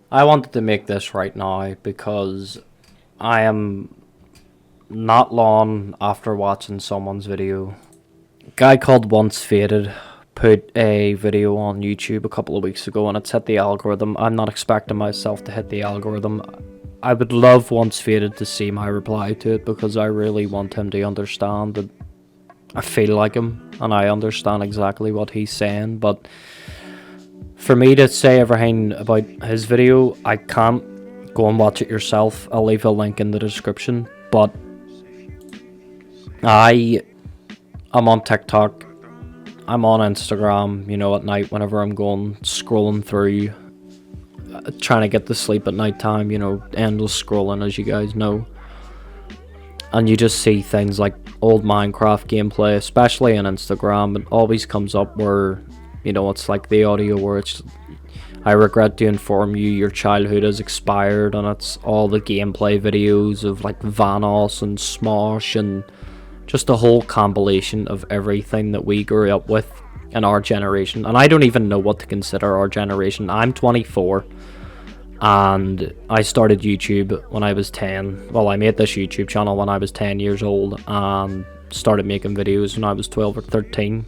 I wanted to make this right now because I am not long after watching someone's video. A guy called OnceFaded put a video on YouTube a couple of weeks ago and it's hit the algorithm. I'm not expecting myself to hit the algorithm. I would love OnceFaded to see my reply to it because I really want him to understand that I feel like him and I understand exactly what he's saying, but for me to say everything about his video, I can't. Go and watch it yourself. I'll leave a link in the description. But I'm on TikTok. I'm on Instagram, at night whenever I'm scrolling through, trying to get to sleep at night time, endless scrolling, as you guys know. And you just see things like old Minecraft gameplay, especially on Instagram. It always comes up where it's like the audio where it's, I regret to inform you your childhood has expired, and it's all the gameplay videos of like Vanoss and Smosh and just a whole compilation of everything that we grew up with in our generation. And I don't even know what to consider our generation. I'm 24 and I started YouTube when I was 10. Well, I made this YouTube channel when I was 10 years old and started making videos when I was 12 or 13.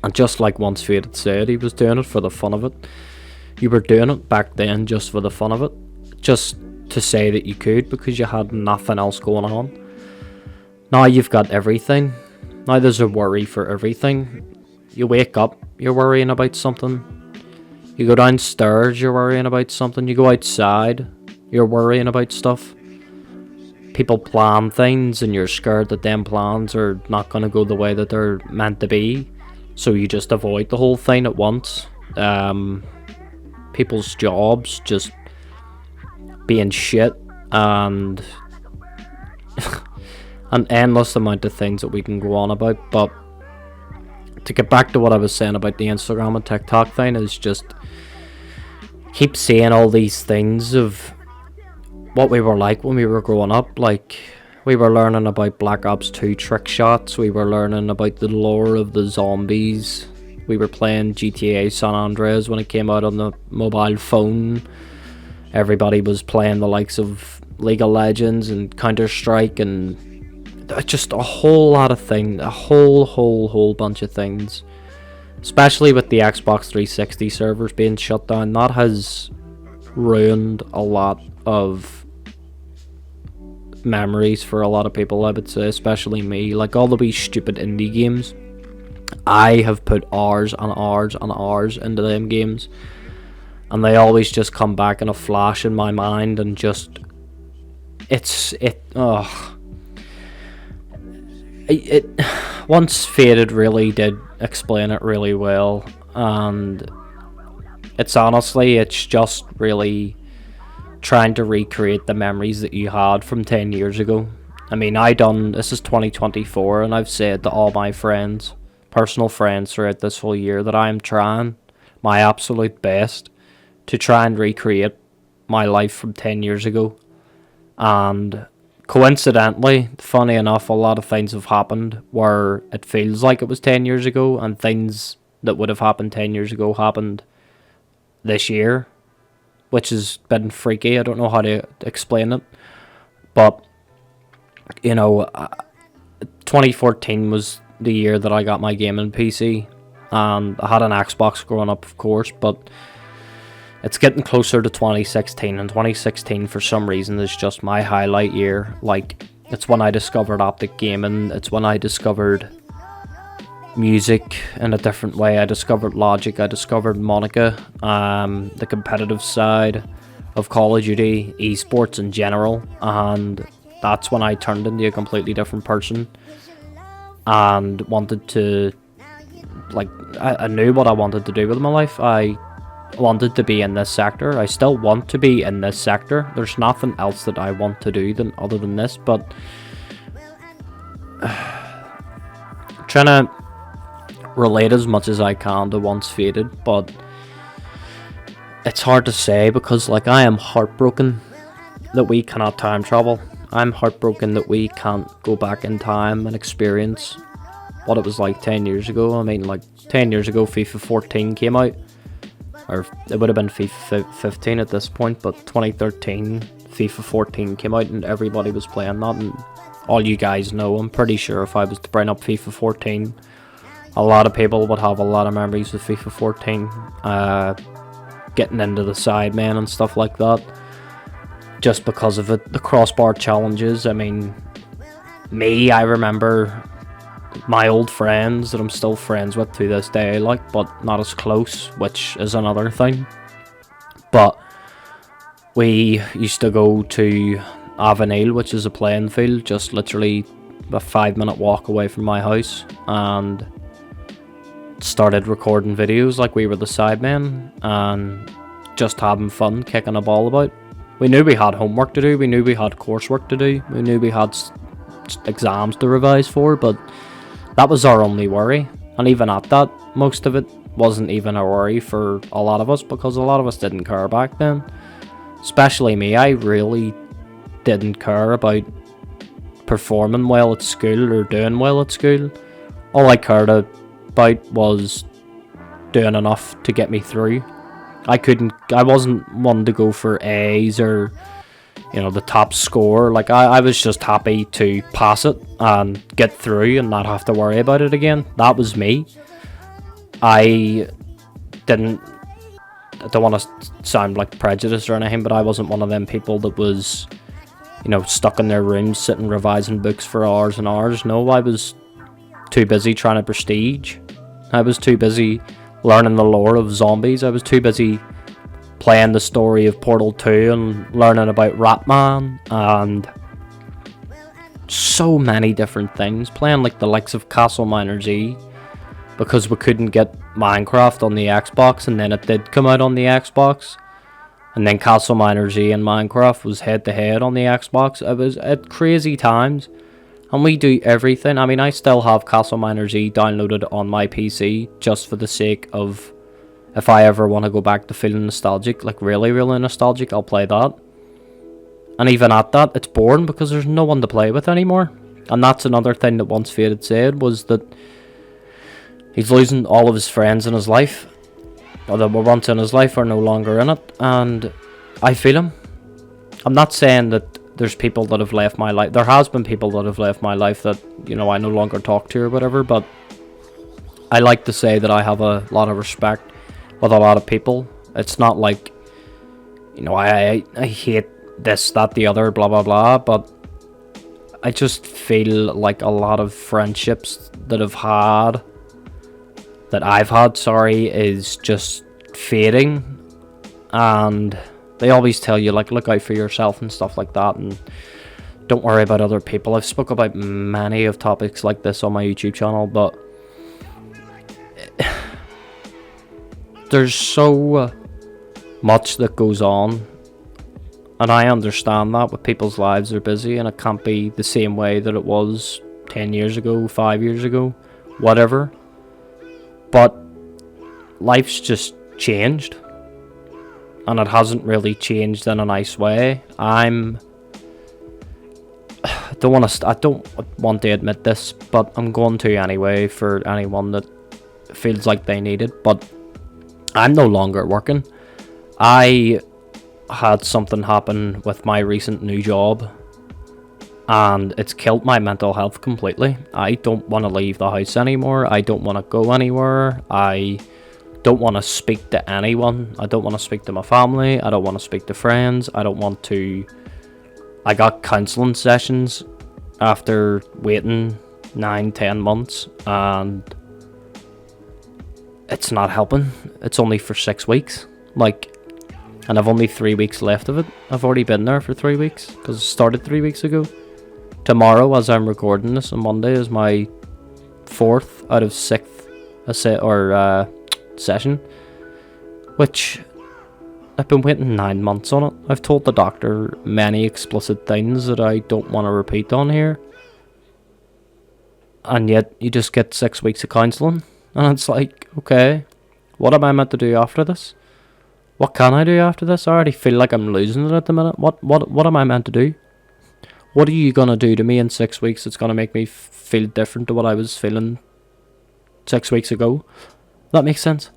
And just like OnceFaded said, he was doing it for the fun of it. You were doing it back then just for the fun of it. Just to say that you could because you had nothing else going on. Now you've got everything. Now there's a worry for everything. You wake up, you're worrying about something. You go downstairs, you're worrying about something. You go outside, you're worrying about stuff. People plan things and you're scared that them plans are not going to go the way that they're meant to be. So you just avoid the whole thing at once. People's jobs just being shit, and an endless amount of things that we can go on about. But to get back to what I was saying about the Instagram and TikTok thing, is just keep seeing all these things of what we were like when we were growing up. Like, we were learning about Black Ops 2 trick shots. We were learning about the lore of the zombies. We were playing GTA San Andreas when it came out on the mobile phone. Everybody was playing the likes of League of Legends and Counter-Strike and just a whole lot of things. A whole bunch of things. Especially with the Xbox 360 servers being shut down. That has ruined a lot of memories for a lot of people, I would say, especially me. Like all the wee stupid indie games, I have put hours and hours and hours into them games, and they always just come back in a flash in my mind, and just it OnceFaded really did explain it really well, and it's just really trying to recreate the memories that you had from 10 years ago. I mean, this is 2024, and I've said to all my friends, personal friends throughout this whole year, that I am trying my absolute best to try and recreate my life from 10 years ago. And coincidentally, funny enough, a lot of things have happened where it feels like it was 10 years ago, and things that would have happened 10 years ago happened this year, which has been freaky. I don't know how to explain it. But, 2014 was the year that I got my gaming PC. And I had an Xbox growing up, of course, but it's getting closer to 2016. And 2016, for some reason, is just my highlight year. Like, it's when I discovered optic gaming. It's when I discovered music in a different way. I discovered Logic. I discovered Monica, the competitive side of Call of Duty, esports in general, and that's when I turned into a completely different person and wanted to, I knew what I wanted to do with my life. I wanted to be in this sector. I still want to be in this sector. There's nothing else that I want to do other than this, but trying to relate as much as I can to OnceFaded, but it's hard to say because, I am heartbroken that we cannot time travel. I'm heartbroken that we can't go back in time and experience what it was like 10 years ago. I mean, 10 years ago FIFA 14 came out, or it would have been FIFA 15 at this point, but 2013 FIFA 14 came out and everybody was playing that, and all you guys know, I'm pretty sure if I was to bring up FIFA 14, a lot of people would have a lot of memories with FIFA 14, getting into the sidemen and stuff like that, just because of it, the crossbar challenges. I mean, I remember my old friends that I'm still friends with to this day, like, but not as close, which is another thing. But we used to go to Avenel, which is a playing field, just literally a 5-minute walk away from my house, and started recording videos like we were the sidemen and just having fun, kicking a ball about. We knew we had homework to do, we knew we had coursework to do, we knew we had exams to revise for, but that was our only worry. And even at that, most of it wasn't even a worry for a lot of us, because a lot of us didn't care back then. Especially me, I really didn't care about performing well at school or doing well at school. All I cared about was doing enough to get me through. I wasn't one to go for A's or, you know, the top score. Like, I was just happy to pass it and get through and not have to worry about it again. That was me. I don't want to sound like prejudiced or anything, but I wasn't one of them people that was, you know, stuck in their rooms sitting revising books for hours and hours. No, I was too busy trying to prestige. I was too busy learning the lore of zombies. I was too busy playing the story of Portal 2 and learning about Ratman and so many different things. Playing like the likes of Castle Miners E, because we couldn't get Minecraft on the Xbox, and then it did come out on the Xbox, and then Castle Miners E and Minecraft was head to head on the Xbox. It was at crazy times, and we do everything. I mean, I still have Castle Miners E downloaded on my PC just for the sake of, if I ever want to go back to feeling nostalgic, like really, really nostalgic, I'll play that. And even at that, it's boring because there's no one to play with anymore. And that's another thing that OnceFaded said, was that he's losing all of his friends in his life, or that were once in his life, are no longer in it. And I feel him. I'm not saying that there's people that have left my life. There has been people that have left my life that, you know, I no longer talk to or whatever, but I like to say that I have a lot of respect with a lot of people. It's not like, you know, I hate this, that, the other, blah, blah, blah, but I just feel like a lot of friendships that I've had, is just fading, and they always tell you, like, look out for yourself and stuff like that, and don't worry about other people. I've spoke about many of topics like this on my YouTube channel, but there's so much that goes on, and I understand that with people's lives are busy, and it can't be the same way that it was 10 years ago, 5 years ago, whatever. But life's just changed, and it hasn't really changed in a nice way. I don't want to admit this, but I'm going to anyway for anyone that feels like they need it. But I'm no longer working. I had something happen with my recent new job, and it's killed my mental health completely. I don't want to leave the house anymore. I don't want to go anywhere. I don't want to speak to anyone. I don't want to speak to my family. I don't want to speak to friends. I got counselling sessions after waiting 9-10 months, and it's not helping. It's only for 6 weeks. And I've only 3 weeks left of it. I've already been there for 3 weeks, because it started 3 weeks ago. Tomorrow, as I'm recording this on Monday, is my 4th out of 6th session, which I've been waiting 9 months on it. I've told the doctor many explicit things that I don't want to repeat on here, and yet you just get 6 weeks of counselling, and it's like, okay, what am I meant to do after this? What can I do after this? I already feel like I'm losing it at the minute. What am I meant to do? What are you gonna do to me in 6 weeks that's gonna make me feel different to what I was feeling 6 weeks ago? That makes sense.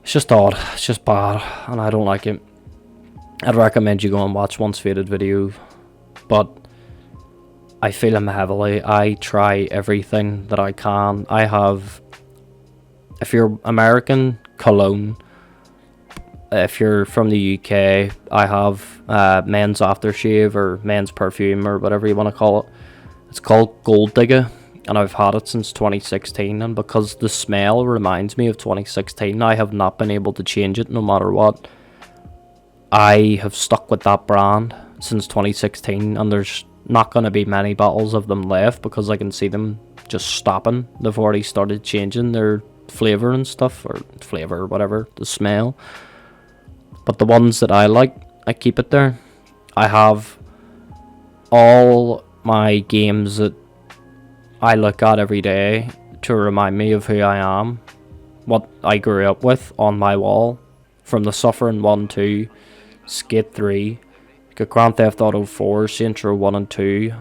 It's just odd. It's just bad, and I don't like it. I'd recommend you go and watch OnceFaded video, but I feel him heavily. I try everything that I can. I have, if you're American, cologne. If you're from the UK, I have men's aftershave or men's perfume or whatever you want to call it. It's called Gold Digger, and I've had it since 2016, and because the smell reminds me of 2016, I have not been able to change it no matter what. I have stuck with that brand since 2016, and there's not going to be many bottles of them left because I can see them just stopping. They've already started changing their flavour and stuff, or flavour, whatever, the smell. But the ones that I like, I keep it there. I have all my games that I look at every day to remind me of who I am, what I grew up with, on my wall. From the Suffering 1, 2, Skate 3, got Grand Theft Auto 4, Saints Row 1 and 2,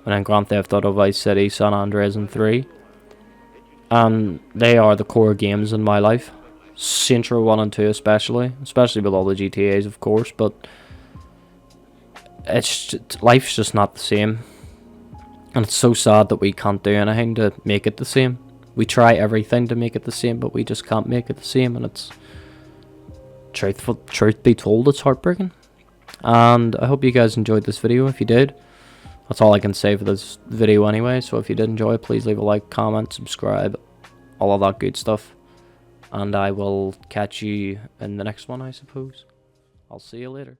and then Grand Theft Auto Vice City, San Andreas and 3. And they are the core games in my life. Saints Row 1 and 2 especially with all the GTAs of course, but life's just not the same. And it's so sad that we can't do anything to make it the same. We try everything to make it the same, but we just can't make it the same, and it's truth be told, it's heartbreaking. And I hope you guys enjoyed this video. If you did, that's all I can say for this video anyway. So if you did enjoy it, please leave a like, comment, subscribe, all of that good stuff. And I will catch you in the next one, I suppose. I'll see you later.